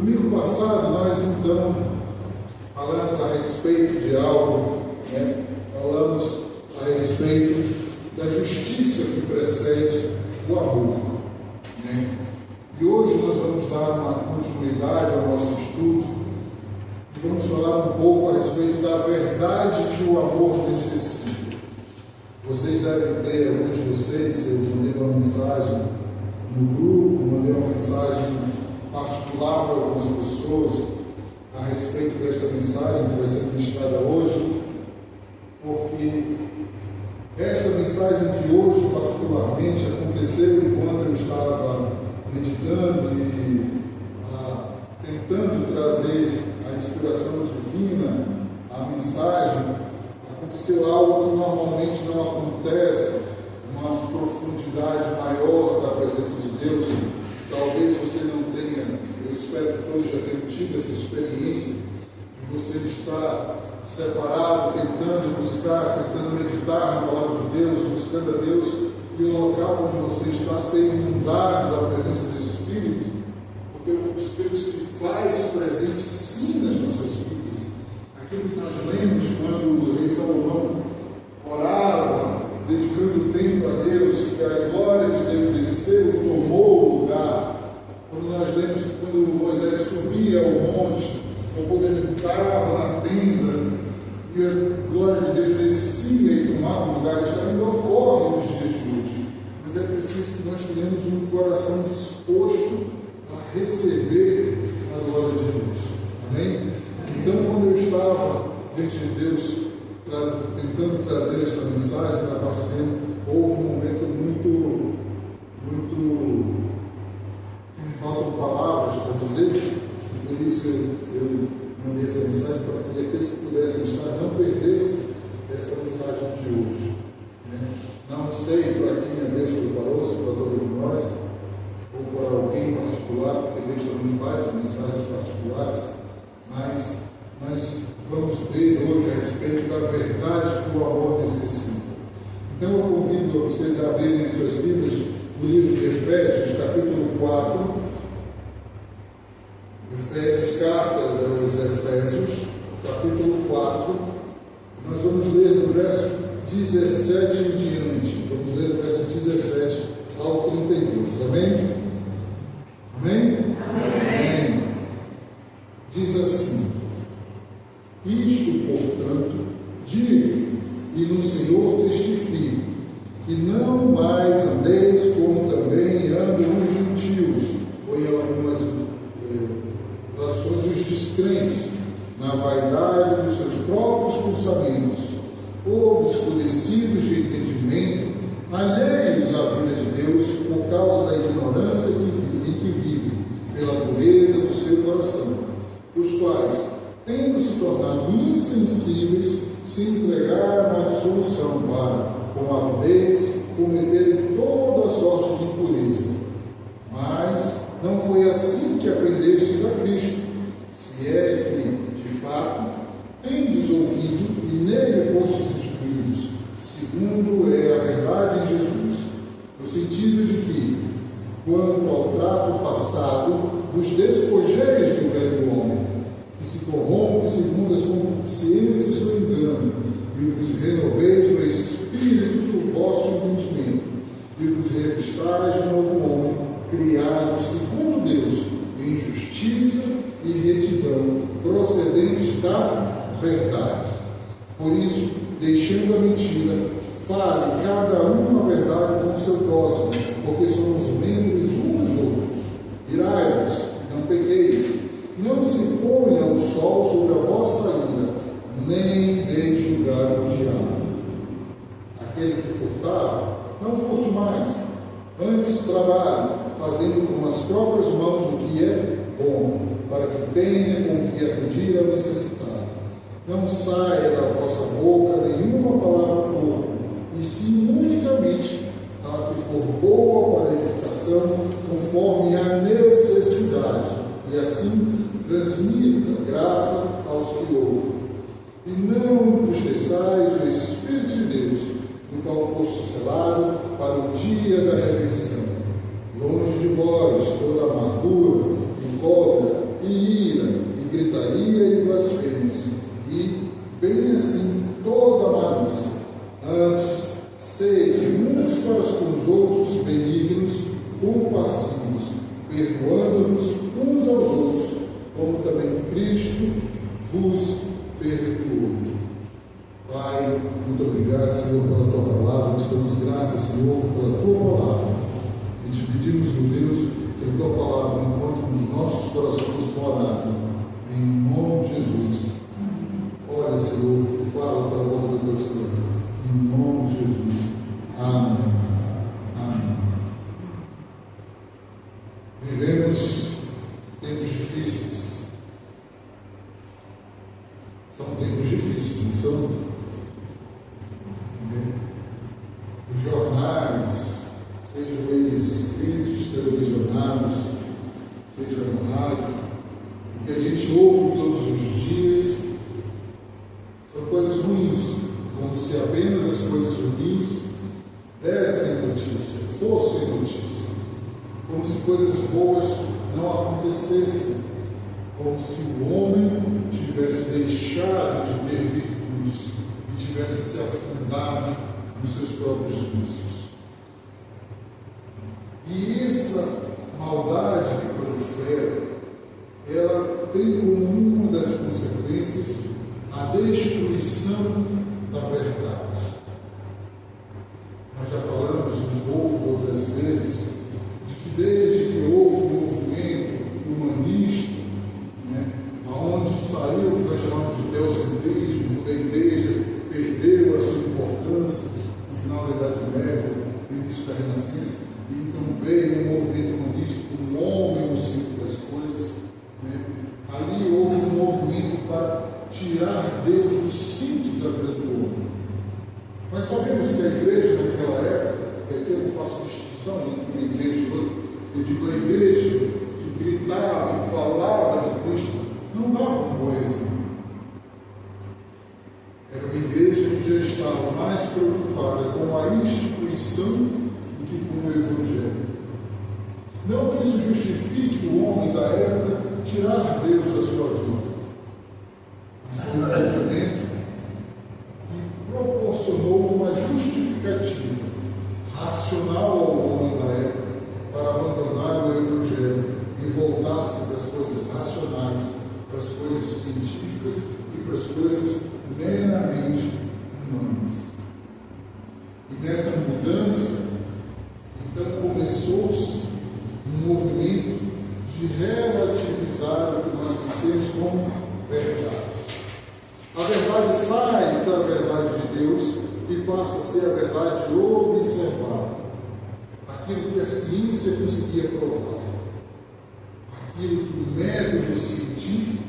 Domingo passado nós então falamos a respeito de algo, falamos a respeito da justiça que precede o amor. E hoje nós vamos dar uma continuidade ao nosso estudo e vamos falar um pouco a respeito da verdade que o amor necessita. Vocês devem ter, alguns de vocês, eu mandei uma mensagem no grupo, mandei uma mensagem particular para algumas pessoas a respeito desta mensagem que vai ser ministrada hoje, porque esta mensagem de hoje, particularmente, aconteceu enquanto eu estava meditando e tentando trazer a inspiração divina à mensagem. Aconteceu algo que normalmente não acontece, uma profundidade maior da presença de Deus. Talvez você não tenha, eu espero que todos já tenham tido essa experiência de você estar separado, tentando buscar, tentando meditar na palavra de Deus, buscando a Deus, e o local onde você está sendo inundado da presença do Espírito, porque o Espírito se faz presente sim nas nossas vidas. Aquilo que nós lemos quando o rei Salomão orava, dedicando tempo a Deus, que a glória de Deus desceu e tomou o lugar. Quando nós lemos que quando Moisés subia ao monte, ou quando ele entrava na tenda, e a glória de Deus descia e tomava o lugar, isso ainda ocorre nos dias de hoje. Mas é preciso que nós tenhamos um coração disposto a receber a glória de Deus. Amém? Então, quando eu estava diante de Deus, tentando trazer esta mensagem da parte dele, houve um momento muito que me faltam palavras para dizer, e por isso eu mandei essa mensagem para que aqueles que pudessem estar não perdessem essa mensagem de hoje. Não sei para quem Deus preparou, se para todos nós, ou para alguém em particular, porque Deus também faz mensagens particulares, mas nós vamos ver hoje a respeito da verdade que o amor necessita. Então eu convido a vocês a abrirem suas Bíblias no livro de Efésios, capítulo 4. Efésios, carta aos Efésios, capítulo 4. Nós vamos ler no verso 17 em diante. Vamos ler do verso 17 ao 32. Amém? Amém? Amém. Diz assim: isto, portanto, digo, e no Senhor testifico, que não mais andeis como também andam os gentios, ou em algumas traduções, os descrentes, na vaidade dos seus próprios pensamentos, obscurecidos de entendimento, alheios à vida de Deus por causa da ignorância em que vivem, pela pureza do seu coração, os quais, tendo se tornado insensíveis, se entregaram à dissolução para, com avidez, cometerem toda a sorte de impureza. Mas não foi assim que aprendestes a Cristo, se é que, de fato, tendes ouvido e nele fostes instruídos, segundo é a verdade em Jesus, no sentido de que, quanto ao trato passado, vos despojeis do velho homem, que se corrompe segundo as concupiscências do engano, e vos renoveis no espírito do vosso entendimento, e vos revistais de novo homem, criado segundo Deus, em justiça e retidão, procedentes da verdade. Por isso, deixando a mentira, fale cada um a verdade com o seu próximo, porque somos membros uns dos outros. Irai-vos, não pequeis, não se ponha o sol sobre a vossa ira, nem deis lugar ao diabo. Aquele que furtava, não furte mais, antes trabalhe, fazendo com as próprias mãos o que é bom, para que tenha com o que acudir ao necessitado. Não saia da vossa boca nenhuma palavra torpe, e sim unicamente a que for boa para a edificação, conforme a necessidade, e assim transmita graça aos que ouvem. E não entristeçais o Espírito de Deus, no qual foste selado para o dia da redenção. Longe de vós toda amargura, e cólera, e assim toda malícia. Antes, sede uns para com os outros benignos, compassivos, perdoando-vos uns aos outros, como também Cristo vos perdoou. Pai, muito obrigado, Senhor, pela tua palavra. Te damos graças, Senhor, pela tua palavra. E te pedimos, meu Deus, que a tua palavra encontre nos nossos corações morada. Em nome de Jesus. Olha, Senhor, fala para a boca do teu Senhor. Em nome de Jesus. Amém. Amém. Vivemos tempos difíceis. São tempos difíceis, não são? Os jornais, sejam eles escritos, televisionados, seja no rádio, o que a gente ouve todos os dias são coisas ruins, como se apenas as coisas ruins dessem notícia, fossem notícia, como se coisas boas não acontecessem, como se o homem tivesse deixado de ter virtudes e tivesse se afundado nos seus próprios vícios. E essa maldade que prolifera, ela tem como uma das consequências a destruição da verdade. Nós já falamos um pouco outras vezes de que desde que houve um movimento humanista, onde saiu o que nós chamamos de teocentrismo, onde a igreja perdeu a sua importância no final da Idade Média, no início da Renascença, e então veio um movimento humanista com o homem no centro das coisas. Ali houve um movimento para tirar Deus do cinto da vida do homem. Nós sabemos que a igreja naquela época, aqui eu não faço distinção entre uma igreja e outra, eu digo a igreja que gritava e falava de Cristo, não dava um bom exemplo. Era uma igreja que já estava mais preocupada com a instituição do que com o Evangelho. Não que isso justifique o homem da época tirar Deus da sua vida. Mas foi um movimento que proporcionou uma justificativa racional ao homem da época para abandonar o Evangelho e voltar-se para as coisas racionais, para as coisas científicas e para as coisas meramente humanas. E nessa mudança, então começou-se um movimento de relativizar o que nós conhecemos como verdade. A verdade sai da verdade de Deus e passa a ser a verdade observável. Aquilo que a ciência conseguia provar. Aquilo que o método científico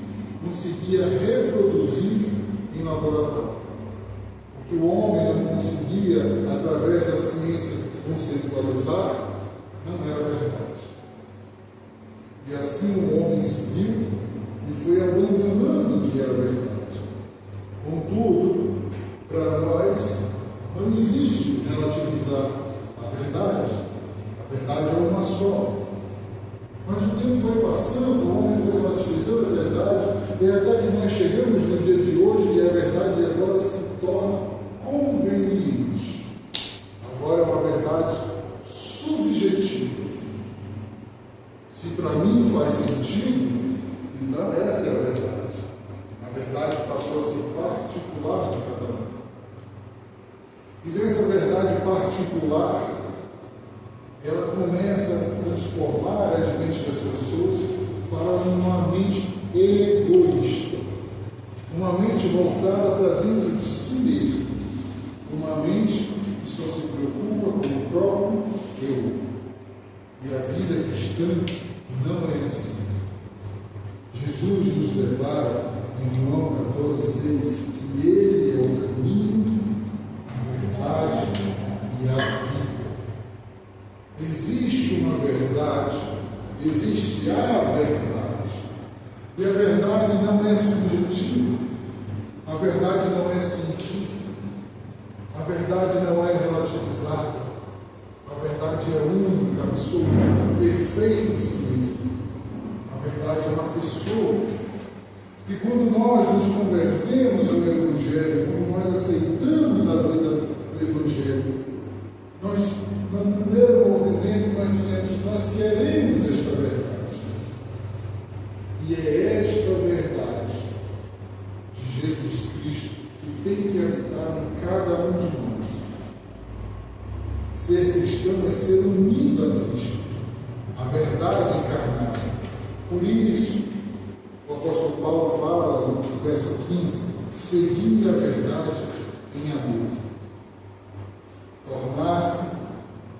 conseguia reproduzir em laboratório. O que o homem não conseguia, através da ciência, conceitualizar, não era verdade. E assim o homem seguiu e foi abandonando o que era verdade. Contudo, para nós, não existe relativizar a verdade. A verdade é uma só. Mas o tempo foi passando, o homem foi relativizando a verdade, e até que nós chegamos no dia de hoje e a verdade agora se torna conveniente. Agora é uma verdade subjetiva. Se para mim faz sentido, então essa é a verdade. A verdade passou a ser particular de cada um. E dessa verdade particular, ela começa a transformar as mentes das pessoas para uma mente egoísta, uma mente voltada para dentro de si mesmo, uma mente que só se preocupa com o próprio eu. E a vida cristã não é assim. Jesus nos declara em João 14,6 que Ele é o caminho, a verdade e a vida. Existe uma verdade, existe a verdade. E a verdade não é subjetiva, a verdade não é científica, a verdade não é relativizada, a verdade é única, absoluta, perfeita em si mesma. A verdade é uma pessoa. E quando nós nos convertemos ao Evangelho que habitar em cada um de nós. Ser cristão é ser unido a Cristo, a verdade encarnada. Por isso, o apóstolo Paulo fala no verso 15, seguir a verdade em amor. Tornar-se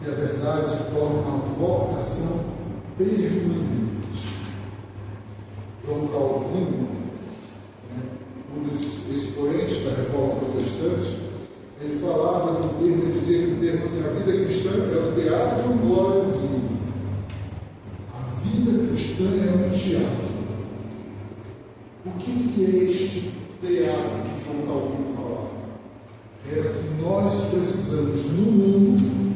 que a verdade se torne uma vocação permanente. João Calvino, um dos expoentes da Reforma Protestante, ele falava de um termo, ele dizia que o termo assim, a vida cristã é o teatro glória divina. A vida cristã é um teatro. O que é este teatro que João Calvino falava? Era que nós precisamos, no mundo,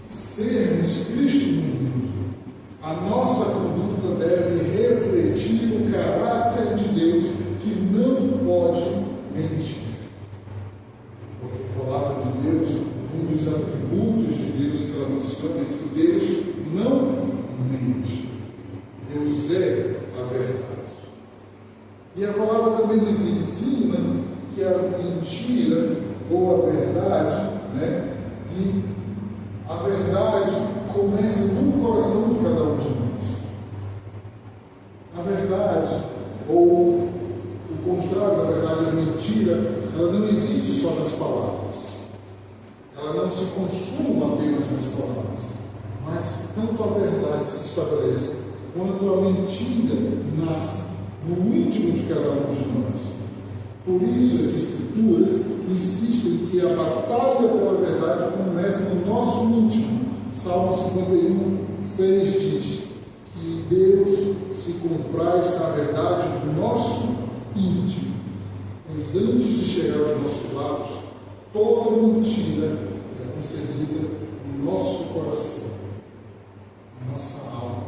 sermos Cristo no mundo. A nossa conduta deve refletir o caráter de Deus, que não pode mentir. Porque a palavra de Deus, um dos atributos de Deus que ela menciona é que Deus não mente. Deus é a verdade. E a palavra também nos ensina que a mentira ou a verdade, e a verdade começa no coração de cada um de nós. A verdade, ou o contrário da verdade, a mentira, ela não existe só nas palavras. Ela não se consuma apenas nas palavras. Mas tanto a verdade se estabelece, quanto a mentira nasce no íntimo de cada um de nós. Por isso as Escrituras insistem que a batalha pela verdade começa no nosso íntimo. Salmo 51, 6 diz que Deus se compraz na verdade do nosso íntimo. Pois antes de chegar aos nossos lábios, toda mentira é concebida no nosso coração, na nossa alma.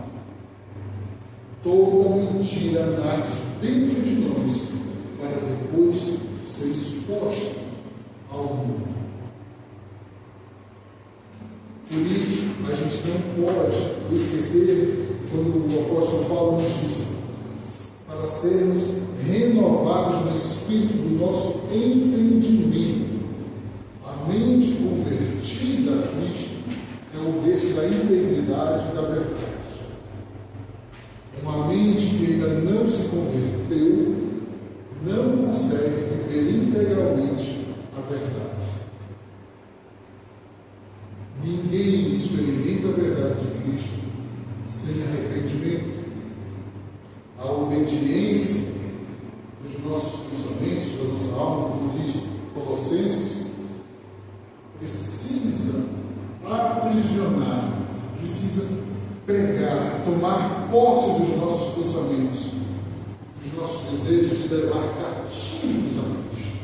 Toda mentira nasce dentro de nós para depois ser exposta ao mundo. Por isso, a gente não pode esquecer quando o apóstolo Paulo nos diz para sermos renovados no espírito do nosso entendimento. A mente convertida a Cristo é o berço da integridade e da verdade. Uma mente que ainda não se converteu não consegue viver integralmente a verdade. Ninguém experimenta a verdade de Cristo sem arrependimento. A obediência dos nossos pensamentos, da nossa alma, como diz Colossenses, precisa aprisionar, precisa pegar, tomar posse dos nossos pensamentos, dos nossos desejos de levar cativos a Cristo.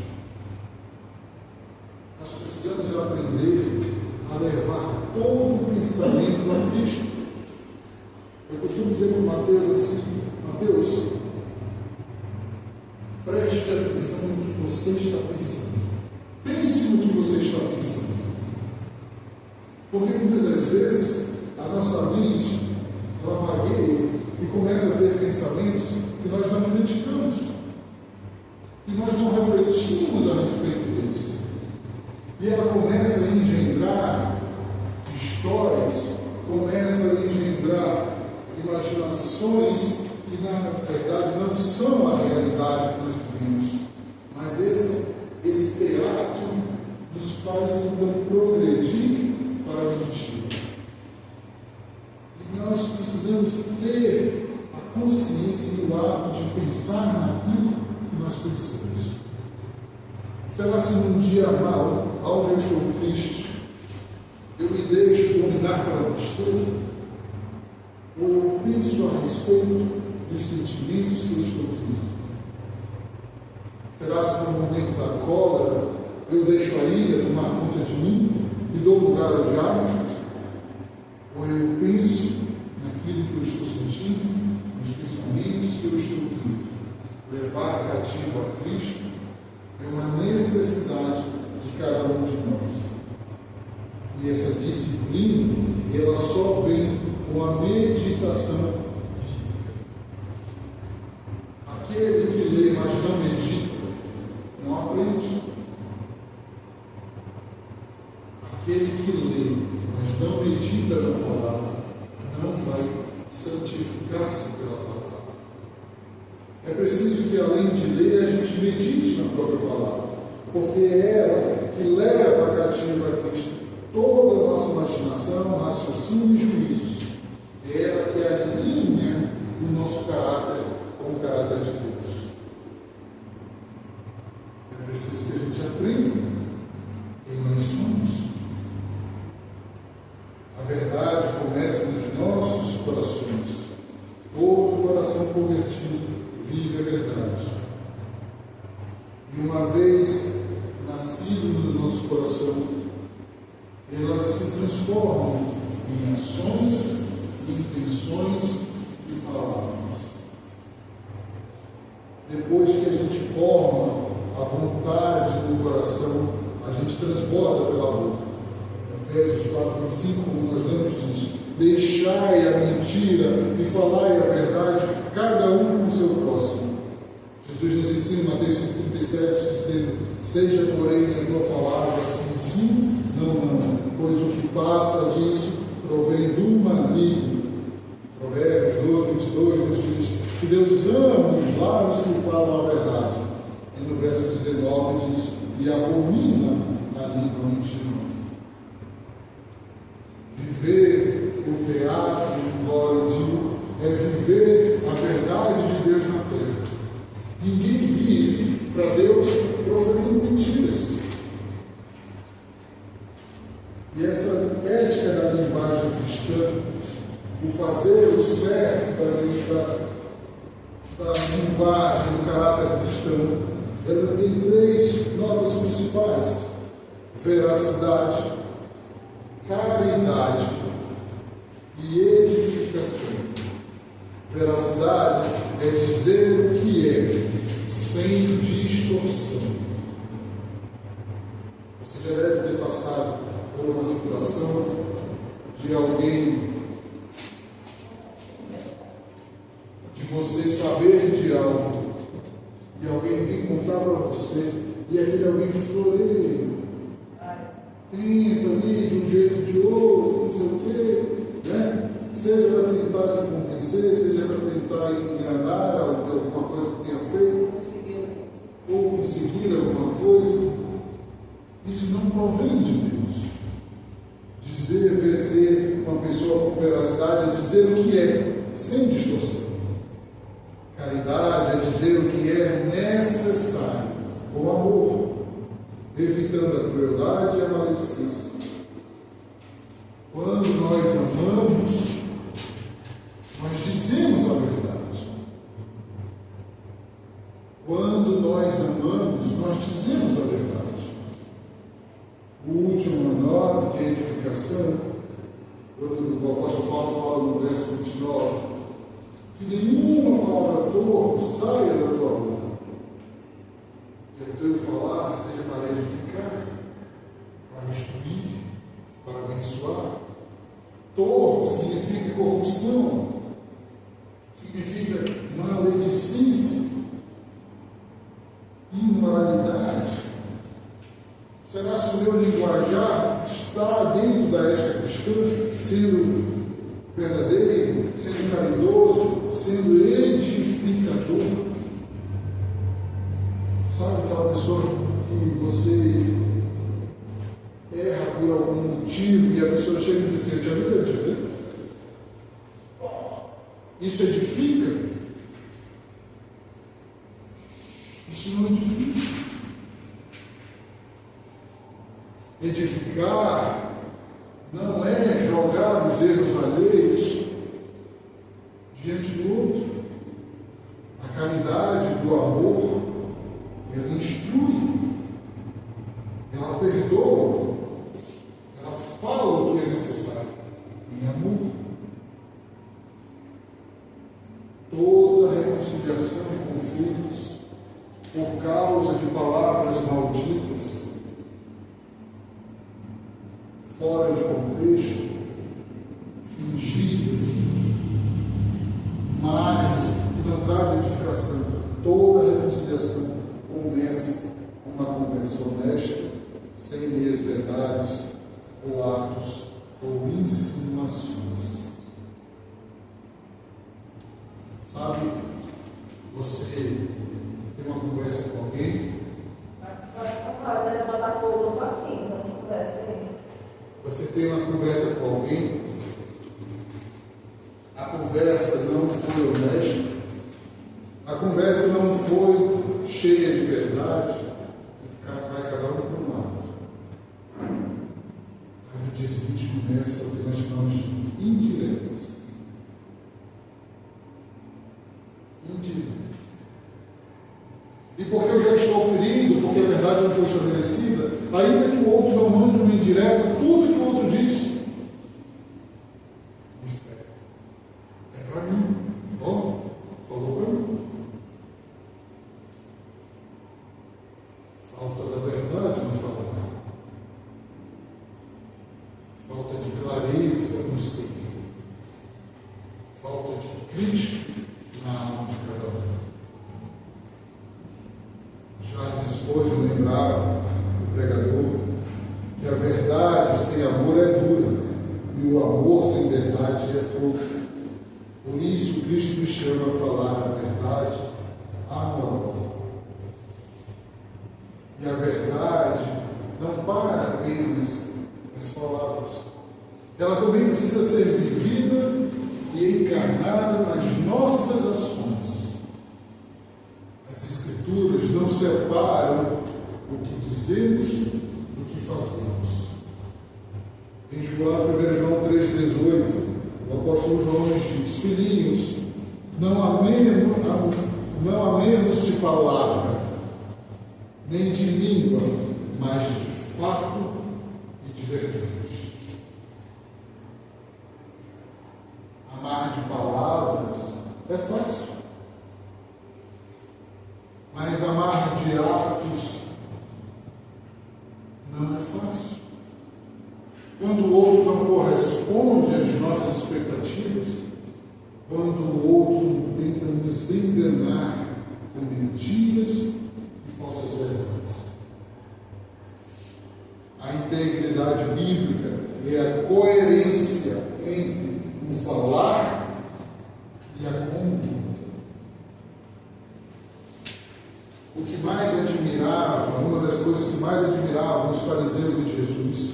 Nós precisamos aprender a levar todo o pensamento a Cristo. Eu costumo dizer para o Mateus assim: Mateus, preste atenção no que você está pensando. Pense no que você está pensando. Porque muitas das vezes a nossa mente ela vagueia e começa a ter pensamentos que nós não criticamos, que nós não refletimos a respeito deles. E ela começa a engendrar histórias, começa a engendrar imaginações que na verdade não são a realidade que nós vivemos. Mas esse teatro nos faz então progredir para a mentira. E nós precisamos ter a consciência e o hábito de pensar naquilo que nós pensamos. Será se num dia mau, onde eu estou triste, eu me deixo convidar pela tristeza? Ou eu penso a respeito dos sentimentos que eu estou tendo? Será se no momento da cólera eu deixo a ira tomar conta de mim e dou lugar ao diabo? Ou eu penso naquilo que eu estou sentindo, nos pensamentos que eu estou tendo? Levar cativo a Cristo é uma necessidade de cada um de nós. E essa disciplina, ela só vem com a meditação bíblica. Aquele que lê, mas não medita, não aprende. Aquele que lê, mas não medita na palavra, não vai santificar-se pela palavra. É preciso que, além de ler, a gente medite na própria palavra, porque é ela que leva cativa a Cristo toda a nossa imaginação, raciocínio e juízos. É ela que alinha o nosso caráter com o caráter de Deus. É preciso que a gente aprenda quem nós somos. A verdade começa nos nossos corações. Todo coração convertido vive a verdade. E uma vez nascido no nosso coração, elas se transformam em ações, intenções e palavras. Depois que a gente forma a vontade no coração, a gente transborda pela boca. Efésios 4:25, como nós lemos, diz: deixai a mentira e falai a verdade, cada um com o seu próximo. Jesus nos ensina em Mateus 5:37, dizendo: seja, porém, a tua palavra sim, sim, não, não, pois o que passa disso provém do maligno. Provérbios 12:22 nos diz que Deus ama os lábios que falam a verdade. E no verso 19 diz: e abomina a língua mentirosa. Viver o teatro glórico é viver a verdade de Deus na terra. Ninguém vive para Deus proferindo mentiras. E essa ética da linguagem cristã, o fazer o certo da linguagem, do caráter cristão, ela tem 3 notas principais: veracidade, caridade e edificação. Veracidade é dizer o que é, sem distorção. Você já deve ter passado por uma situação de alguém, de você saber de algo, e alguém vir contar para você, e aquele alguém floreia, tenta ali de um jeito ou de outro, não sei o quê, né? Seja para tentar lhe convencer, seja para tentar enganar alguma coisa que tenha feito, ou conseguir alguma coisa. Isso não provém de Deus. Ser uma pessoa com veracidade é dizer o que é, sem distorção. Caridade é dizer o que é necessário, com amor, evitando a crueldade e a maledicência. Quando nós amamos, nós dizemos a verdade. Quando nós amamos, nós dizemos a verdade. O último nota, que é a edificação, quando o apóstolo Paulo fala no verso 29, que nenhuma palavra torpe saia da tua boca. Que o teu falar seja para edificar, para instruir, para abençoar. Torpe significa corrupção, significa maledicência, imoralidade. Será que o meu linguajar está dentro da ética cristã, sendo verdadeiro, sendo caridoso, sendo edificador? Sabe aquela pessoa que você erra por algum motivo e a pessoa chega e diz assim: eu te avisei. Isso edifica? Isso não edifica. Edificar não é jogar os erros alheios diante do outro. A caridade do amor, ela instrui, ela perdoa, ela fala o que é necessário em amor. Toda reconciliação e conflitos por causa de palavras malditas, fora de contexto, fingidas, mas que não traz edificação. Toda reconciliação começa com uma conversa honesta, sem meias verdades boatos ou insinuações. Sabe, você tem uma conversa com alguém, você tem uma conversa com alguém, a conversa não foi honesta, a conversa não foi cheia de verdade, vai cada um para um lado. Aí no dia seguinte começa o que nós chamamos de indiretas. E porque eu já estou ferido, porque a verdade não foi estabelecida, ainda que o outro não mande uma indireta, tudo que o outro diz é para mim. Ó, falou para mim. Falta da verdade no falar. Falta de clareza no ser. Falta de Cristo na alma de cada um. Hoje eu lembrava o pregador que a verdade sem amor é dura e o amor sem verdade é frouxo. Por isso Cristo nos chama a falar a verdade amorosa. E a verdade não para apenas nas palavras. Ela também precisa ser vivida e encarnada nas nossas ações. As Escrituras não separam o que dizemos do que fazemos. Em 1 João 3,18, o apóstolo João nos diz: filhinhos, não amemos de palavra, nem de língua, mas de fato e de verdade. Amar de palavras é fácil. Mas amar de atos não é fácil. Quando o outro não corresponde às nossas expectativas, quando o outro tenta nos enganar com mentiras e falsas verdades. A integridade bíblica é a coerência entre o falar e a conduta. O que mais admirava, uma das coisas que mais admiravam os fariseus em Jesus,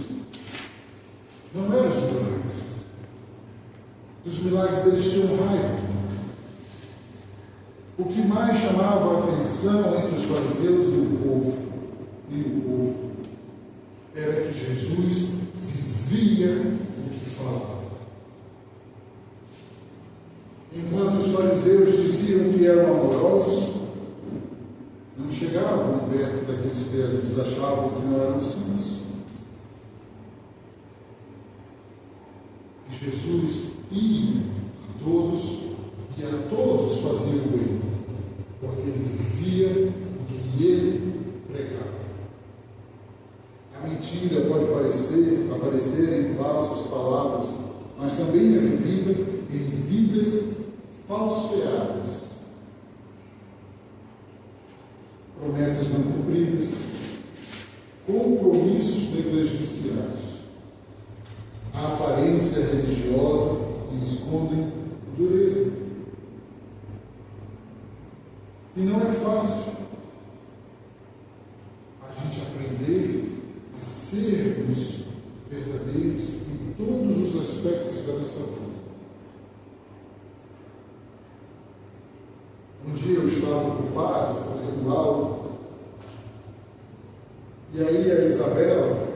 não eram os milagres. Dos milagres eles tinham raiva. O que mais chamava a atenção entre os fariseus e o povo, era que Jesus vivia o que falava. Enquanto os fariseus diziam que eram amorosos, não chegavam perto daqueles que eles achavam que não eram santos. Jesus ia a todos e a todos fazia o bem, porque ele vivia o que ele pregava. A mentira pode aparecer em falsas palavras, mas também é vivida em vidas falseadas. Promessas não cumpridas, compromissos negligenciados, a aparência religiosa que escondem dureza. E não é fácil a gente aprender a sermos verdadeiros em todos os aspectos da nossa vida. Um dia eu estava ocupado fazendo algo, e aí a Isabela,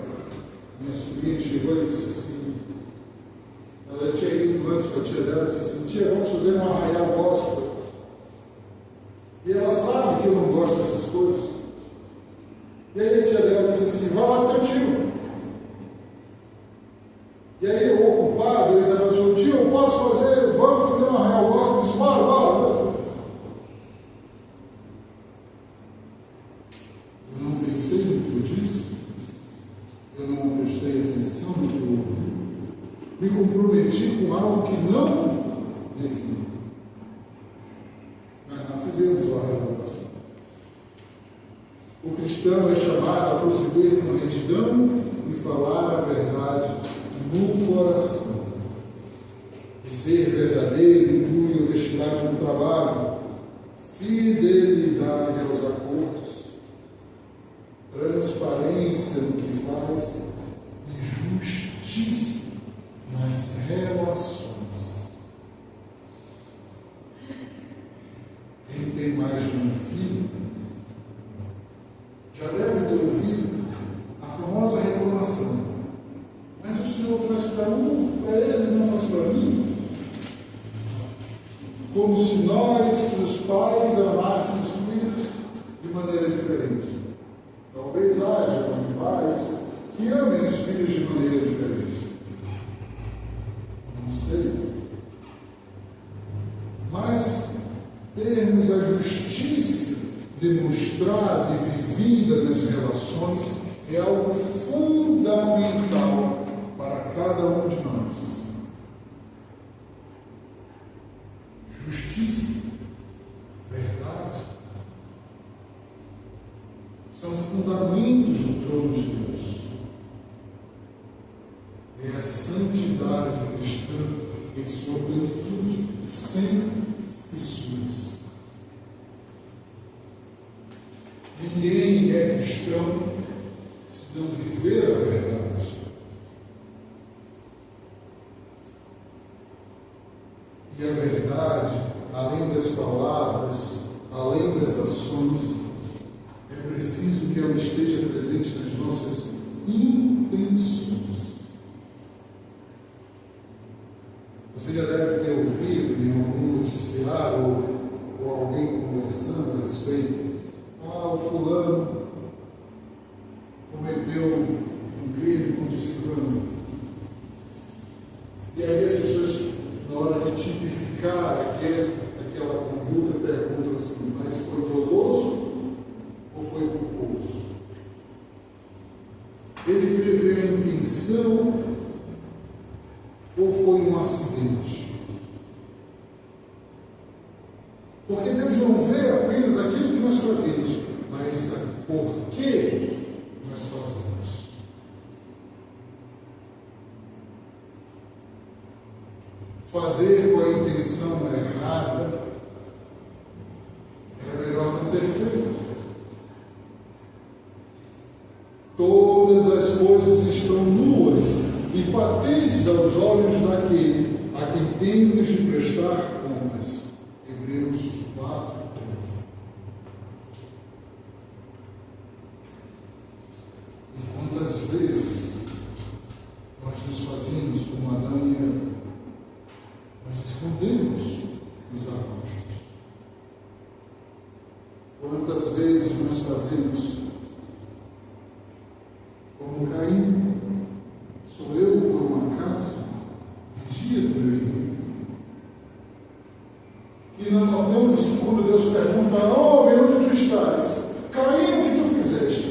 minha sobrinha, chegou e disse assim, ela tinha ido antes com a tia dela, disse assim: tia, vamos fazer um arraial gospel. E ela sabe que eu não gosto dessas coisas. E aí a tia dela disse assim: vai lá com teu tio. E aí eu ocupado, a Isabela disse: tio, eu posso fazer, vamos fazer um arraial gospel? Eu disse: bora. Eu não pensei no que eu disse, eu não prestei atenção no que eu ouvi, me comprometi com algo que não devia. Mas não fizemos o arraial gospel. O cristão é chamado a proceder com retidão e falar a verdade no coração. E ser verdadeiro inclui honestidade no trabalho, fidelidade aos acordos, transparência no que faz e justiça nas relações. Quem tem mais de um filho já deve ter ouvido a famosa reclamação: mas o Senhor faz para um, para ele não faz para mim. Como se nós, os pais, amássemos filhos de maneira diferente. Talvez haja pais que amem os filhos de maneira diferente. Não sei. Mas termos a justiça demonstrada e vivida nas relações é algo fundamental para cada um de nós. Justiça, verdade, são fundamentos do trono de Deus. É a santidade cristã em sua plenitude, sem fissuras. Ninguém é cristão se não viver a verdade. E a verdade, além das palavras, além das ações, é preciso que ela esteja presente nas nossas intenções. Você já deve ter ouvido em algum noticiário ou alguém conversando a respeito: o fulano cometeu um crime contra o ciclano. E aí as pessoas, na hora de tipificar aquela conduta, perguntam assim: mas foi doloso ou foi culposo? Ele teve a intenção ou foi um acidente? Porque Deus não vê apenas aquilo que nós fazemos, mas por que nós fazemos. Fazer com a intenção errada era melhor não ter feito. Todas as coisas estão nuas e patentes aos olhos daquele a quem temos de prestar contas. Hebreus 4, 13. E quantas vezes nós nos fazemos como Adão e Eva? Nós escondemos os arbustos. Quantas vezes nós fazemos como Caim? Sou eu, por um acaso, vigia do meu irmão. E não notamos que quando Deus pergunta: homem, onde tu estás? Caim, o que tu fizeste?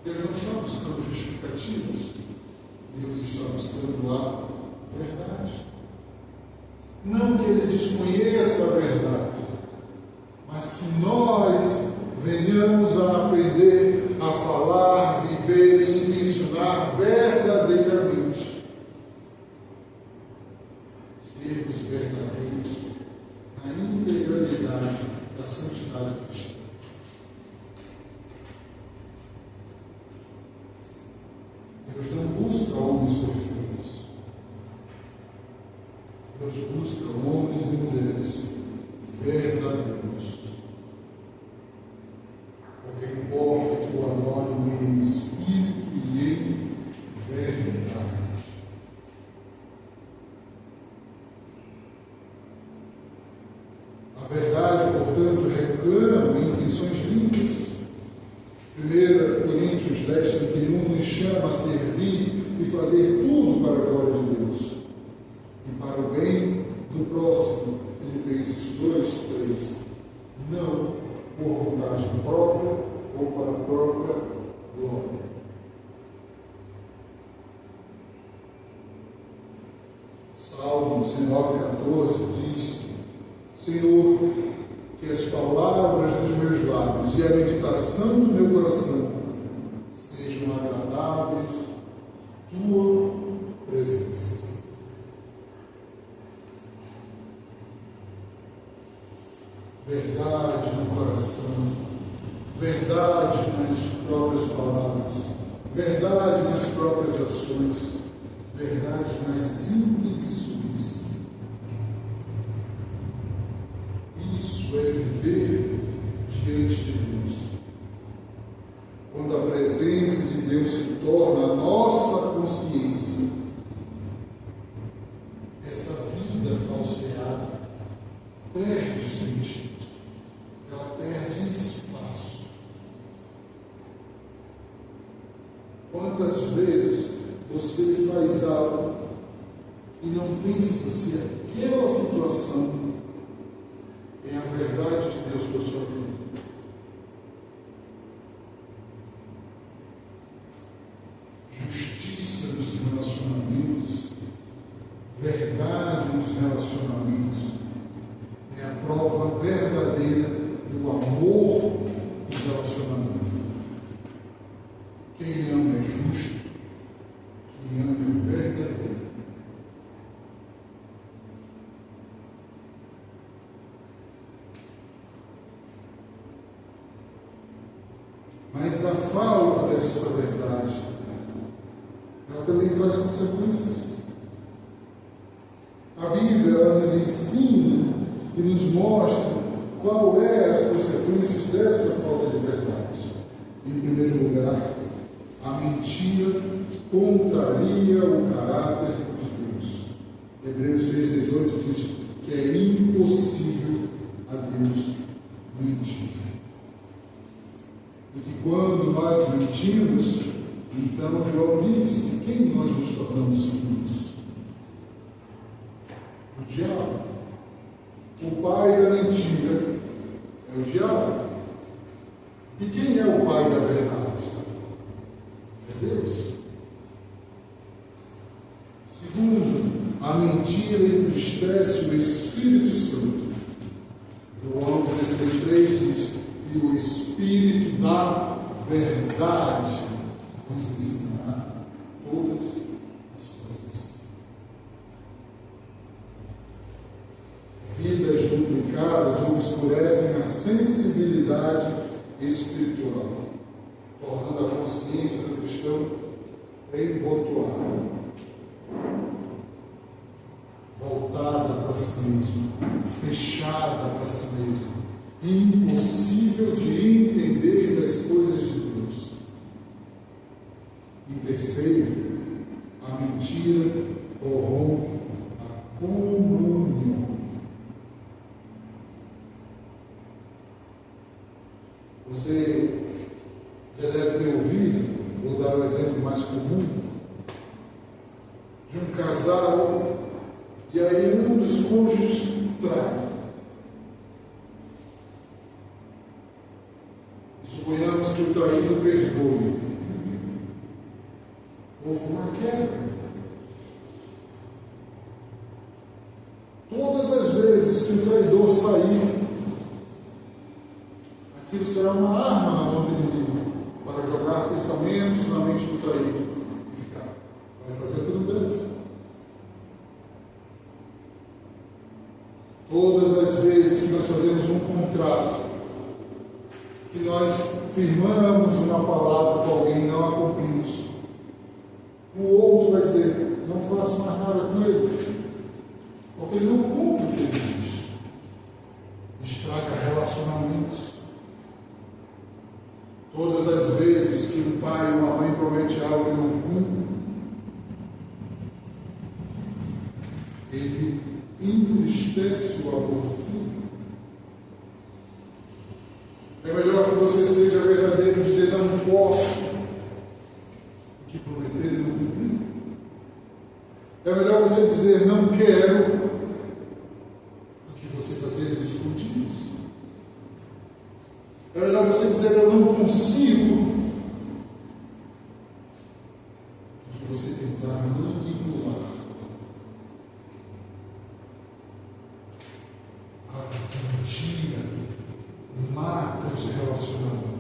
Deus não está buscando justificativas. Deus está buscando a verdade. Não que ele desconheça a verdade, mas que nós venhamos a aprender a falar, viver e intencionar verdadeiramente. Sermos verdadeiros na integralidade da santidade cristã. Deus não busca homens perfeitos. Deus busca homens e mulheres verdadeiros. Porque importa que o adorem em espírito e em verdade. A verdade, portanto, reclama intenções limpas. 1 Coríntios 10, 31 nos chama a servir e fazer tudo para a glória de Deus e para o bem do próximo. Filipenses 2, 3. Não por vontade própria ou para a própria glória. Salmo 19,14 diz: Senhor, que as palavras dos meus lábios e a meditação do meu coração sejam agradáveis verdade no coração, verdade nas próprias palavras, verdade nas próprias ações, verdade nas intenções. Isso é viver diante de Deus. Quando a presença de Deus se torna a nossa consciência, essa vida falseada perde sentido, ela perde espaço. Quantas vezes você faz algo e não pensa se aquela situação é a verdade de Deus para a sua vida? Justiça nos relacionamentos, verdade nos relacionamentos, é a prova verdadeira do amor no relacionamento. Quem ama é justo, quem ama é verdadeiro. Mas a falta dessa verdade, ela também traz consequências. A Bíblia, ela nos ensina e nos mostra qual é as consequências dessa falta de verdade. Em primeiro lugar, a mentira contraria o caráter de Deus. Hebreus 6,18 diz que é impossível a Deus mentir. E que quando nós mentimos, então João diz de quem nós nos tornamos filhos? O diabo. O pai da mentira é o diabo. E quem é o pai da verdade? É Deus. Segundo, a mentira entristece o Espírito Santo. João 16,3 diz: e o Espírito da verdade nos ensinará todas as coisas. Vidas duplicadas obscurecem a sensibilidade espiritual, tornando a consciência do cristão embotoada, voltada para si mesmo, fechada para si mesmo, impossível de entender as coisas de Deus. Em terceiro, a mentira corrompe a comunhão. Você já deve ter ouvido, vou dar um exemplo mais comum, de um casal e aí um dos cônjuges trai. Suponhamos que o traído perdoe. Houve uma quebra. Todas as vezes que o traidor sair, aquilo será uma arma na mão do inimigo para jogar pensamentos na mente do traído e ficar. Vai fazer tudo bem. Todas as vezes que nós fazemos um contrato, que nós firmamos uma palavra com alguém e não a cumprimos, o outro vai dizer: não faço mais nada com ele, porque ele não cumpre o que ele diz. Estraga relacionamentos. Todas as vezes que um pai ou uma mãe promete algo e não cumpre, ele entristece o amor do filho. É melhor que você seja verdadeiro e dizer não posso do que prometer e não cumprir. É melhor você dizer não quero do que você fazer as escondidas. É melhor você dizer eu não consigo do que você tentar manipular. A mentira mata os relacionamentos.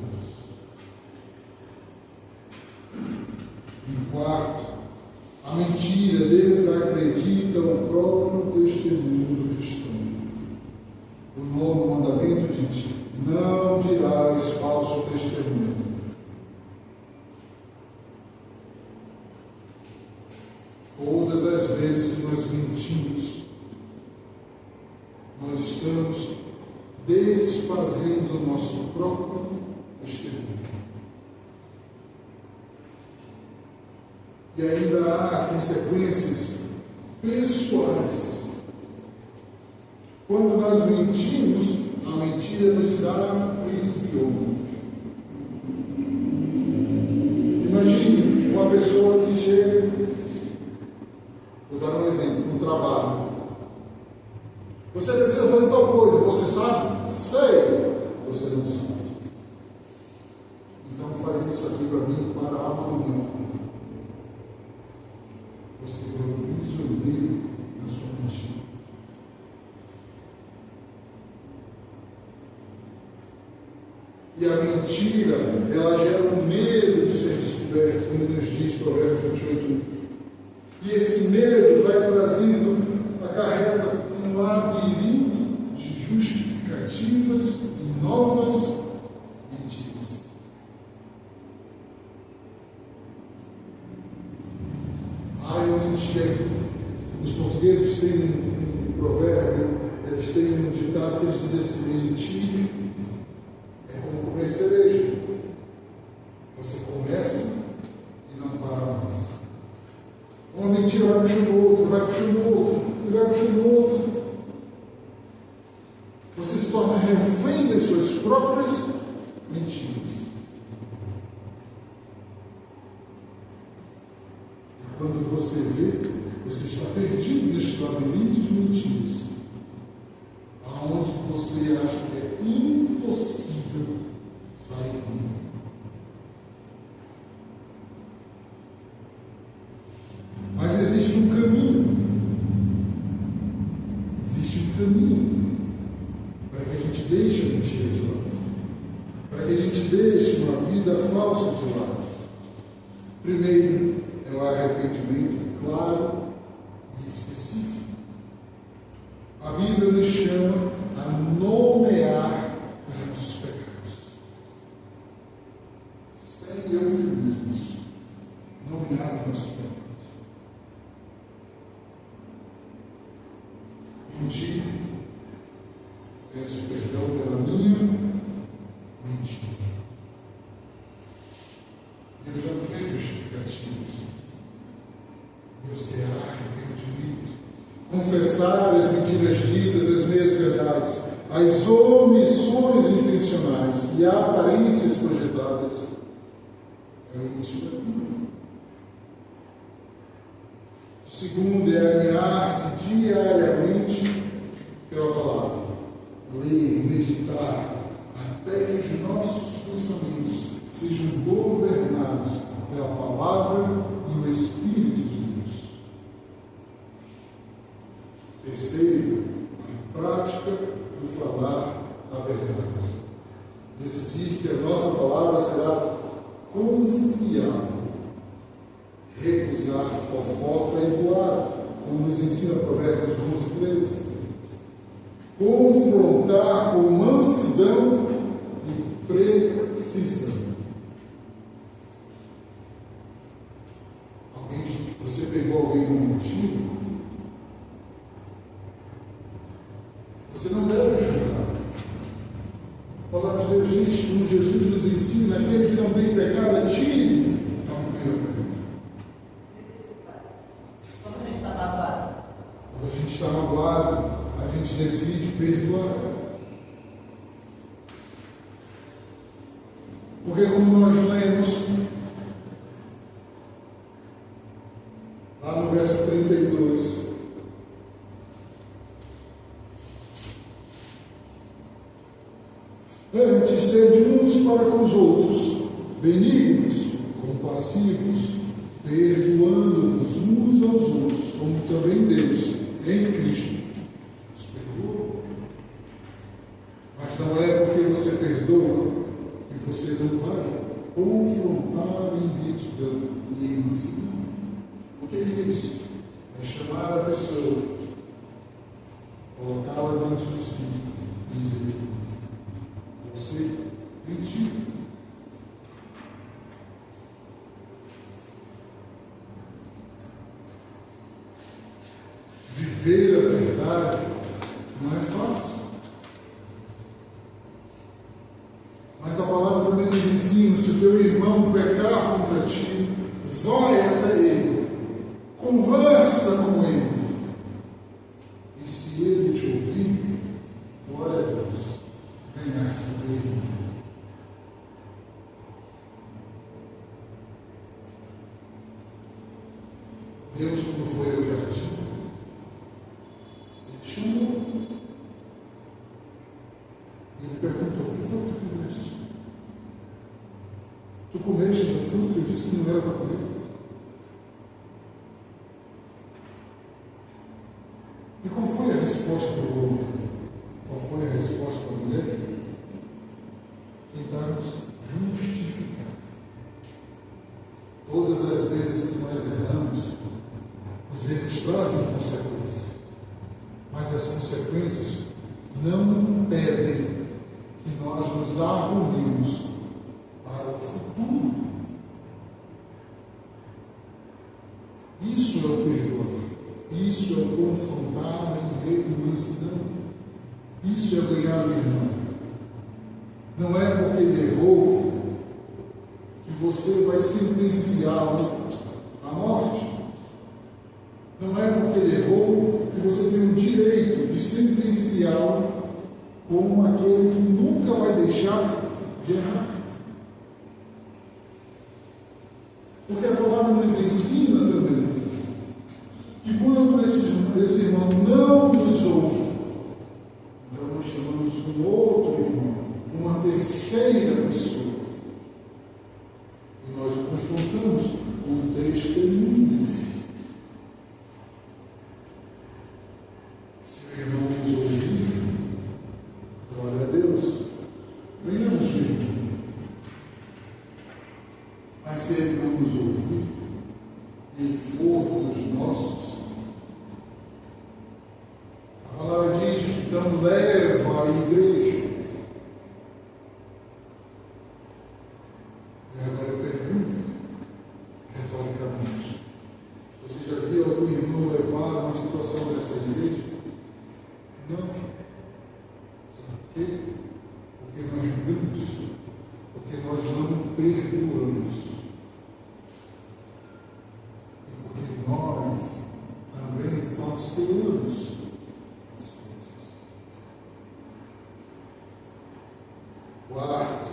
Em quarto, a mentira desacredita o próprio testemunho do cristão. O nono mandamento gente, não dirás falso testemunho. Todas as vezes que nós mentimos, nós estamos desfazendo o nosso próprio testemunho. E ainda há consequências pessoais. Quando nós mentimos, a mentira nos aprisiona. Imagine uma pessoa que chega, vou dar um exemplo, no trabalho. Você precisa fazer tal coisa, você sabe? Sei. Você não sabe. Então faz isso aqui para mim para amanhã. Você foi um prisioneiro na sua mentira. E a mentira, ela gera um medo de ser descoberto, como nos diz Provérbios 28:1. E esse medo vai trazendo, acarreta um labirinto de justificativas e novas mentiras. Eu menti aqui. Os portugueses têm um provérbio, eles têm um ditado que eles dizem assim: mentir é como comer cereja. Você começa e não para mais. Uma mentira vai puxando o outro, vai puxando o outro, e vai puxando o outro. Você se torna refém das suas próprias mentiras. E quando você vê, você está perdido neste labirinto de mentiras, aonde você acha que é impossível sair dele. Mas existe um caminho. Existe um caminho para que a gente deixe a mentira de lado, para que a gente deixe uma vida falsa de lado. Primeiro é o arrependimento claro e específico. A Bíblia nos chama a nomear os nossos pecados, sem eufemismos. Nomear os nossos pecados. Mentir, peço perdão pela minha mentira. Deus não quer justificativas. Deus quer arrependimento. Confessar as mentiras ditas, as meias verdades, as omissões intencionais e aparências projetadas. É o início da Bíblia. O segundo é alinhar-se diariamente pela palavra. Ler, meditar, até que os nossos pensamentos sejam governados pela palavra e o Espírito de Deus. Terceiro, a prática do falar a verdade. Decidir que a nossa palavra será confiável. Recusar fofoca e boato, como nos ensina Provérbios 11:13. Confrontar com mansidão e precisão. Você pegou alguém no mentira? Você não deve julgar. A palavra de Deus diz, como Jesus nos ensina, aquele que não tem pecado, atire a primeira pedra. Quando a gente está magoado, a gente decide perdoar. Porque como nós lemos lá no verso 32, antes sede uns para com os outros, benignos, compassivos, perdoando-vos uns aos outros, como também Deus, em Cristo, nos perdoou. Mas não é porque você perdoa que você não vai confrontar em retidão e em mansidão. O que é isso? É chamar a pessoa, colocá-la diante de si e dizer: você mentir. Viver a verdade não é fácil. Mas a palavra também nos ensina: se o teu irmão pecar contra ti, vai até ele, conversa com ele. E se ele te ouvir, glória a Deus, ganhaste o teu irmão. Deus, quando foi ao jardim, ele chamou. Ele perguntou: o que foi que tu fizeste? Tu comeste do fruto que eu disse que não era para comer? E qual foi a resposta do homem? Qual foi a resposta da mulher? Tentar-nos justificar. Todas as vezes que nós erramos, os erros trazem consequências. Mas as consequências não pedem que nós nos arrumemos para o futuro. Isso é o perdoar. Isso é o confrontar em mansidão. Isso é ganhar o irmão. Não é porque ele errou que você vai sentenciá-lo à morte. Não é porque ele errou que você tem o direito de sentenciá-lo como aquele que nunca vai deixar de errar. Porque a palavra nos ensina também que quando esse irmão não nos ouve, então nós chamamos um outro irmão, uma terceira pessoa, e nós o confrontamos com testemunhas. Se o irmão nos ouvir, glória a Deus, venhamos ver. Mas se ele não nos ouvir, e ele for dos nossos, a palavra diz: então leva à igreja. E agora eu pergunto, retoricamente: você já viu algum irmão levar uma situação dessa igreja? Não. Sabe por quê? Porque nós julgamos, porque nós não perdoamos. E porque nós também falseamos as coisas. Quarto,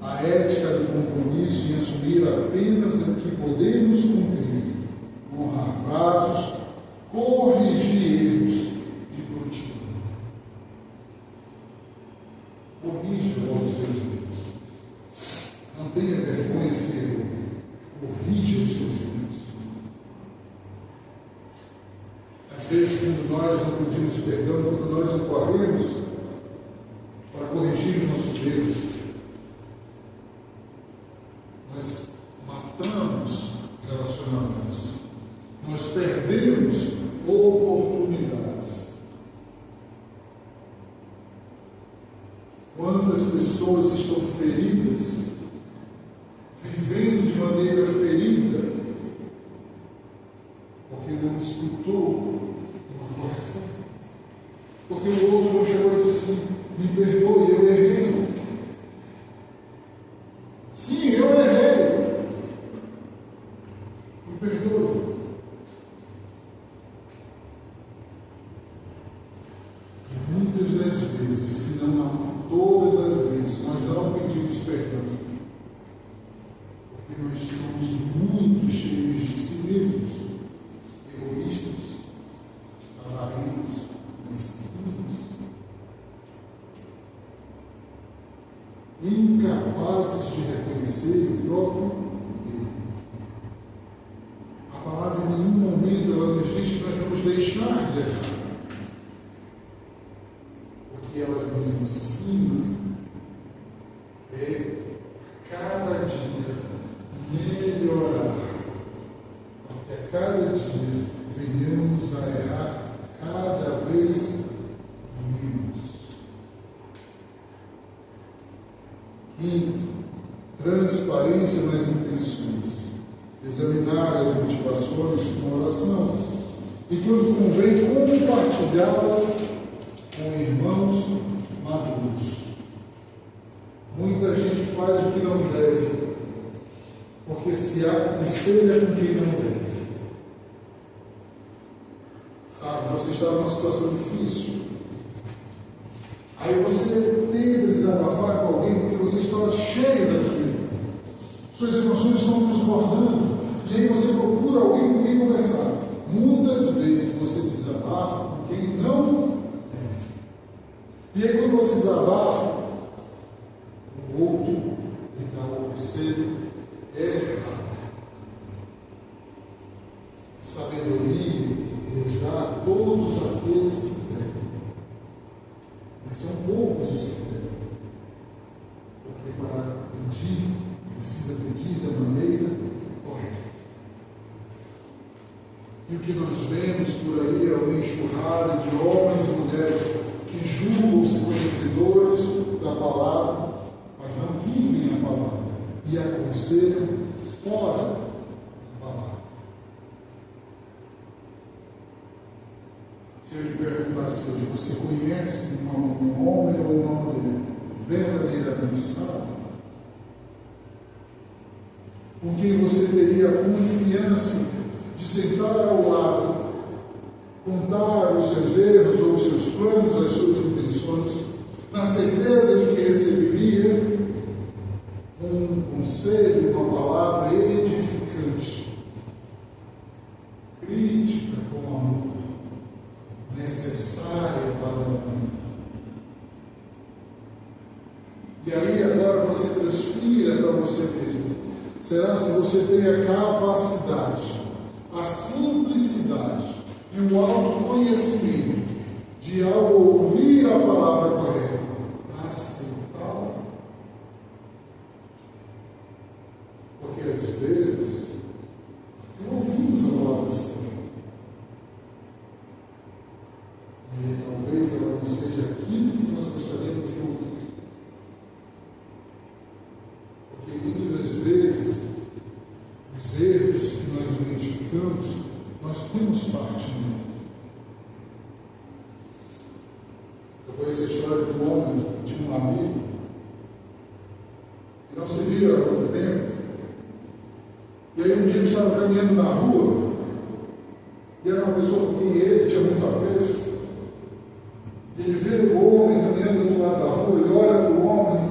a ética do compromisso em assumir apenas o que podemos cumprir, honrar prazos, corrigir erros de prontidão. Corrija logo os seus erros. Não tenha vergonha de ser erro. Corrija os seus erros. Às vezes, quando nós não pedimos perdão, quando nós não corremos para corrigir os nossos erros, nós matamos relacionamentos, nós perdemos oportunidades. Quantas pessoas estão feridas, vivendo de maneira ferida, porque não escutou uma correção, porque o outro não chegou e disse assim: me perdoe, eu errei. Sim, eu errei. Me perdoe. E muitas das vezes, se não todas as vezes, nós não pedimos perdão, porque nós somos muito cheios de si mesmos, egoístas, avarentos, mesquinhos, incapazes de reconhecer o próprio erro. A palavra em nenhum momento ela nos diz que nós vamos deixar de errar, porque ela nos ensina cada dia melhorar, até cada dia venhamos a errar cada vez menos. transparência nas intenções, examinar as motivações com oração e, quando convém, compartilhá-las com irmãos maduros. Muita gente faz o que não deve, porque se aconselha com quem não deve. Sabe, você está numa situação difícil. Aí você tenta desabafar com alguém porque você está cheio daquilo. Suas emoções estão transbordando. E aí você procura alguém com quem conversar. Muitas vezes você desabafa com quem não deve. E aí quando você desabafa, o outro lhe dá um conselho errado. Sabedoria Deus dá a todos aqueles que devem. Mas são poucos os que devem. Porque para pedir, precisa pedir da maneira correta. E o que nós vemos por aí é uma enxurrada de homens e mulheres que julgam-se conhecedores da palavra, mas não vivem a palavra e aconselham fora da palavra. Se eu lhe perguntasse hoje, você conhece um homem ou uma mulher verdadeiramente sábio? Com quem você teria a confiança de sentar ao lado, contar os seus erros ou os seus planos, as suas intenções, na certeza de que receberia um conselho, uma palavra edificante, crítica com amor, necessária para o momento. E aí agora você transfira para você mesmo. Será se você tem a capacidade, a simplicidade e o autoconhecimento de, ao ouvir a palavra correta, aceitá-la? Porque às vezes não ouvimos a palavra do Senhor. E talvez ela não seja aquilo que nós gostaríamos de ouvir. Porque muitas das vezes os erros que nós identificamos, nós temos parte nele. Eu conheço a história de um homem, de um amigo, que não se via há muito tempo. E aí um dia ele estava caminhando na rua, e era uma pessoa por quem ele tinha muito apreço. E ele vê o homem caminhando do outro lado da rua, ele olha para o homem,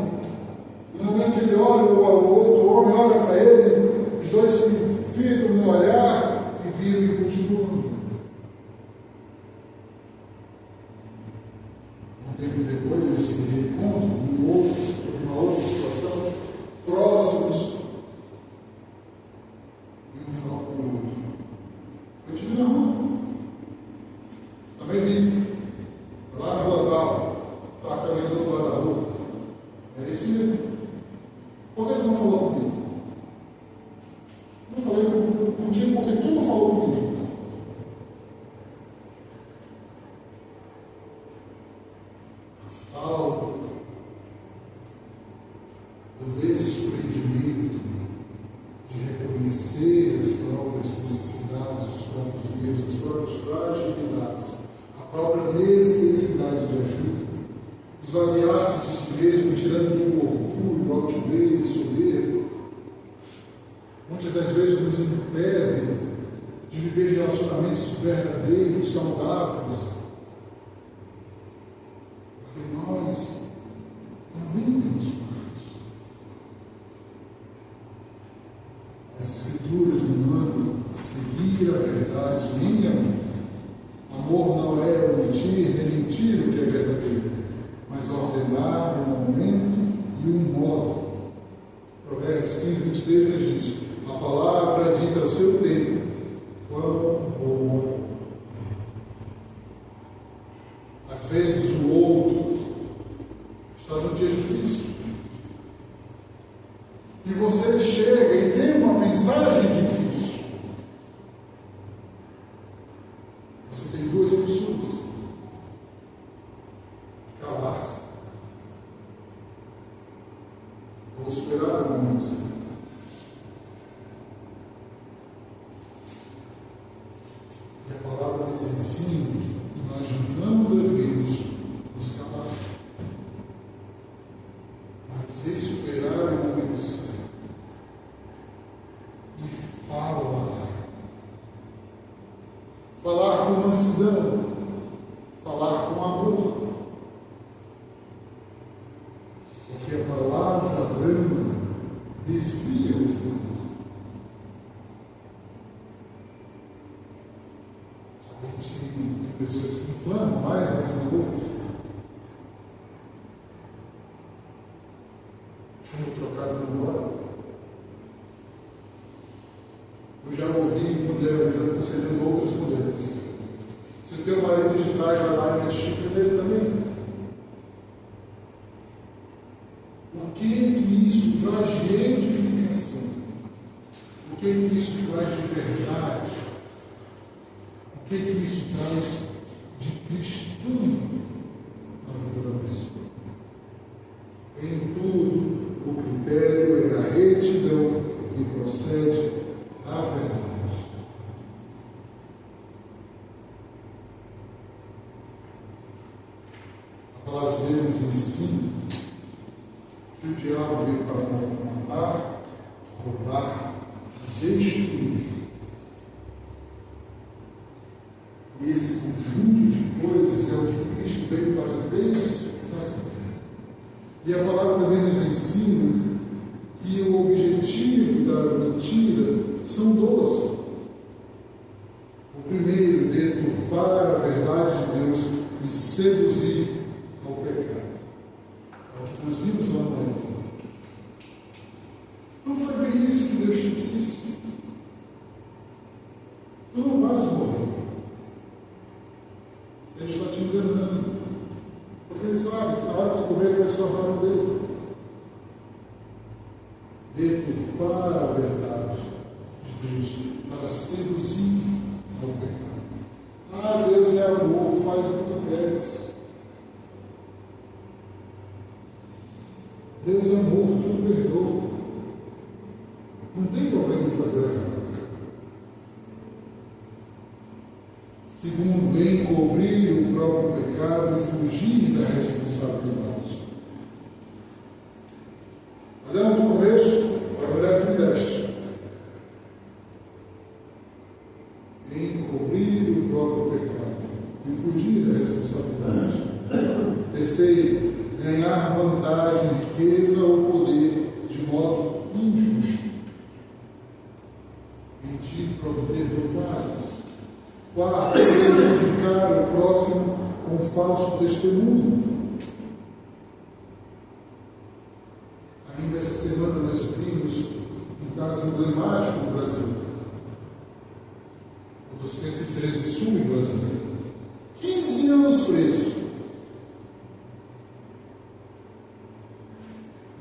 e no momento que ele olha o outro homem, olha para ele, os dois se ficam no olhar e viram e continuam. Um tempo depois eles se reencontram em uma outra situação, próximos, e um fala para o outro: eu te vi na rua, também vi, lá na rua tal, estava caminhando do outro lado da rua, era esse mesmo. Por que tu não falou comigo? Não falei contigo porque tu não falou comigo. A falta do desprendimento de reconhecer as próprias necessidades, os próprios erros, as próprias fragilidades, a própria necessidade de ajuda, esvaziar-se de si mesmo, tirando do orgulho, altivez e soberba, muitas das vezes nos impedem de viver relacionamentos verdadeiros, saudáveis, porque nós também temos parte. As Escrituras nos mandam seguir a verdade em amor. Amor não é omitir nem mentir o que é verdadeiro, mas ordenar um momento e um modo. Provérbios 15:23 nos diz: a palavra dita ao seu tempo, quão boa é. Às vezes o outro está num dia difícil e você chega e tem uma mensagem difícil. Você tem duas opções: calar-se ou esperar o momento certo. falar com mansidão, falar com amor. Porque a palavra branda desvia o furor. Somente tem pessoas que inflamam mais a vida do outro. Chumbo trocado no ar. Eu já ouvi mulheres aconselhando outras mulheres. Se o teu marido te traz, vai lá e mete chifre nele também. O que isso traz de edificação? O que isso traz de verdade? O que isso traz de cristão na vida da pessoa? Em tudo, o critério é a retidão que procede da verdade. A palavra de Deus nos ensina que o diabo veio para matar, roubar, destruir. E esse conjunto de coisas é o que Cristo veio para desfazer. E a palavra também nos ensina que o objetivo da mentira são 12. O primeiro, deturpar a verdade de Deus e seduzir ao pecado. É o que nós vimos lá no Éden. Não foi bem isso que Deus te disse. Tu não vais morrer. Ele está te enganando. Porque ele sabe que na hora de comer ele vai se tornar um dele. Deturpar a verdade de Deus para seduzir ao pecado. Ah, Deus é amor, faz o que tu queres. Deus é amor, tudo perdoa. Não tem problema em fazer errado. Segundo, encobrir o próprio pecado e fugir da responsabilidade. Adão, tu comeste, a mulher tu me deste. Encobrir o próprio pecado e fugir da responsabilidade. Terceiro, ganhar vantagem, riqueza ou poder de modo injusto. Mentir para obter vantagens. Quarto, prejudicar o próximo com falso testemunho. Ainda essa semana nós vimos um caso emblemático no Brasil, o do 113 Sul brasileiro. 15 anos preso.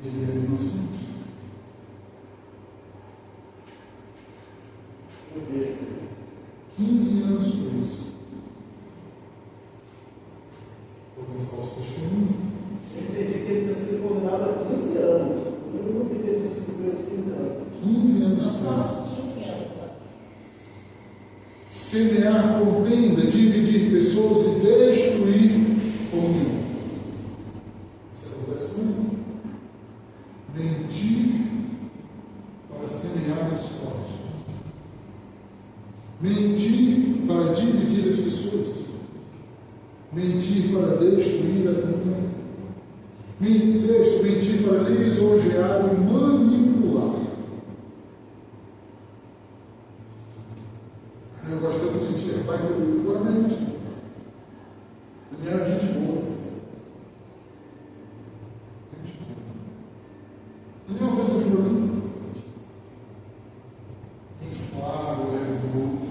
Ele era inocente. ver. 15 anos preso. Por um falso testemunho. Eu entendi que ele tinha sido condenado a 15 anos. Eu não entendi que ele tinha sido preso 15 anos. 15 anos preso. Semear contenda, dividir pessoas e destruir comunhão. Isso acontece muito. Mentir para semear a discórdia. Mentir para dividir as pessoas. Mentir para destruir a comunhão. Sexto, mentir para lisonjear e manipular. Eu gosto tanto de gente, pai, boa mente. Daniel é gente boa. Gente boa. Daniel fez aquilo para mim. Inflar o ego do outro.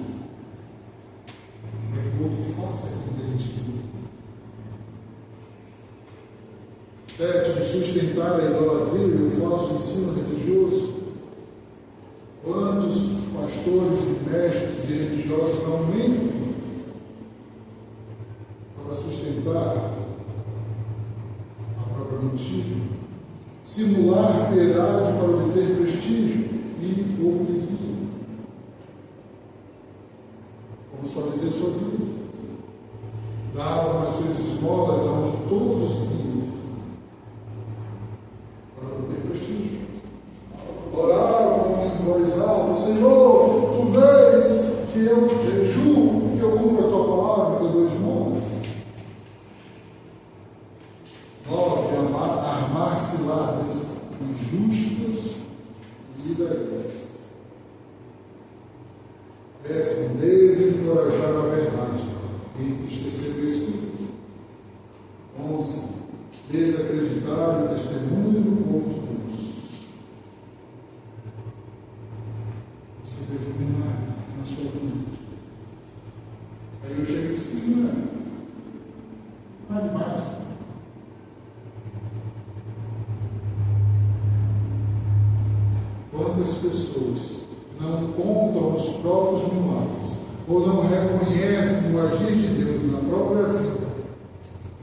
Para que o outro faça aquilo que a gente quer. Sétimo, sustentar a idolatria e o falso ensino religioso. Quantos pastores e mestres e religiosos não mentem para sustentar a própria mentira? Simular piedade para obter prestígio e hipocrisia. Como os fariseus faziam. Davam as suas esmolas aonde todos vinham para obter prestígio. Oravam em voz alta: Senhor, tu vês que eu jejuo, que eu cumpro a tua palavra, que eu dou esmolas. 9. Armar ciladas injustas e ideias. 10. Desencorajar a verdade e entristecer o Espírito. 11. Desacreditar o testemunho do povo de Deus. Você deve cuidar na sua vida. Aí eu chego assim, não é demais. Quantas pessoas não contam os próprios milagres ou não reconhecem o agir de Deus na própria vida,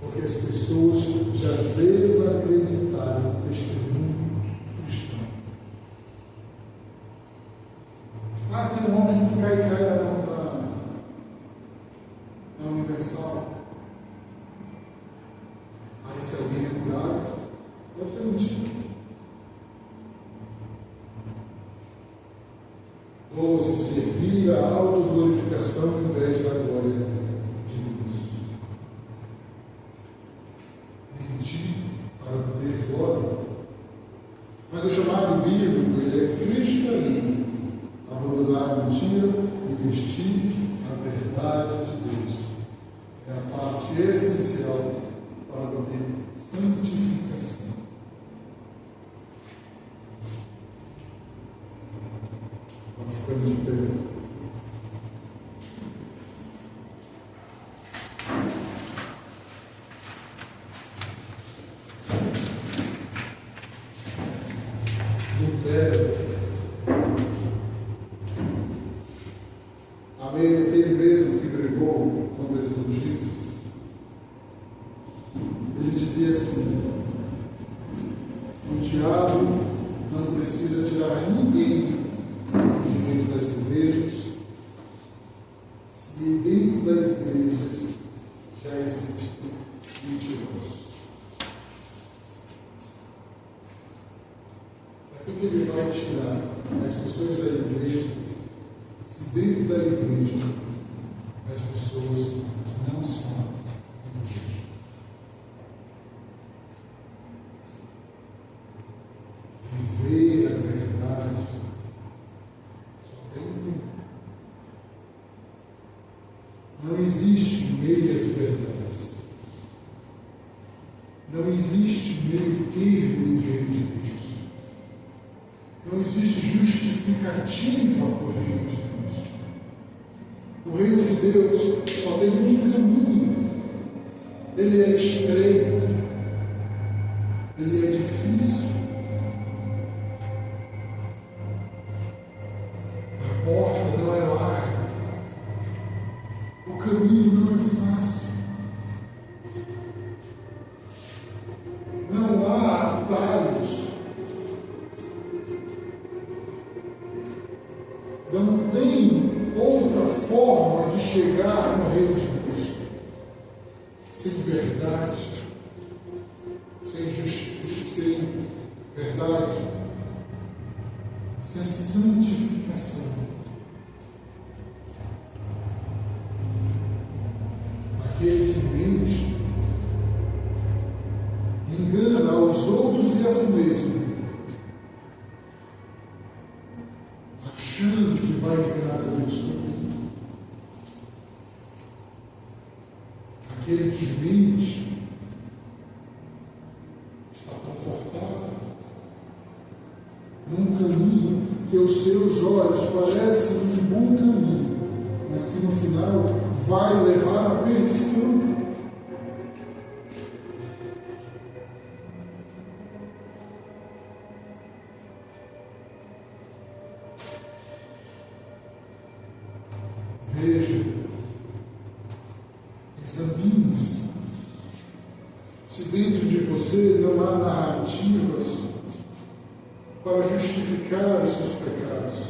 porque as pessoas já desacreditaram o testemunho cristão. Tem um homem que cai na Universal. Aí se alguém é curado, deve ser mentira. 12. Servir a autoglorificação ao invés da glória de Deus. Mentir para obter glória. Mas o chamado bíblico, ele é cristianismo. Abandonar a mentira e vestir a verdade de Deus. É a parte essencial para obter santificação. Vamos ficando de pé. Lutero, aquele mesmo que brigou contra as injustiças, ele dizia assim: o diabo não precisa tirar ninguém de dentro das igrejas, se dentro das igrejas já existem mentirosos. Para que ele vai tirar as pessoas da igreja, se dentro da igreja as pessoas não são igreja? Viver a verdade só tem um. Não existe meias verdades. Não existe meio termo no reino de Deus. Não existe justificativa para o reino de Deus. O reino de Deus só tem um caminho. Ele é estreito. Ele é difícil. A porta não é larga. O caminho não é fácil. Não há atalhos. Não tem outra forma de chegar no reino de Deus sem verdade, sem justiça, sem verdade, sem santificação. Aquele que mente engana aos outros e a si mesmo, achando que vai enganar a Deus também. Aquele que mente está confortável num caminho que aos seus olhos parece um bom caminho, mas que no final vai levar à perdição. Veja, examine-se se dentro de você não há narrativas para justificar os seus pecados,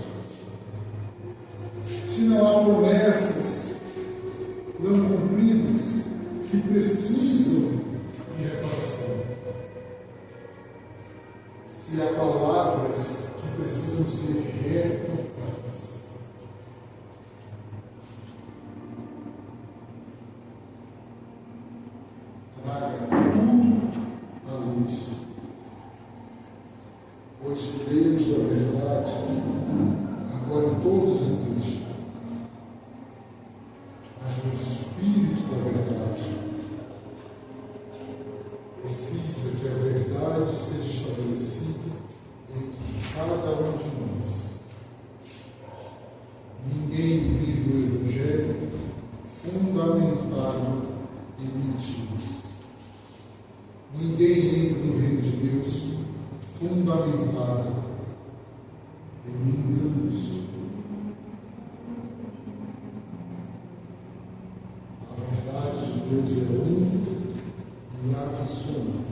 se não há promessas não cumpridas que precisam de reparação, se há palavras que precisam ser recordadas. Deus é um e há funcional.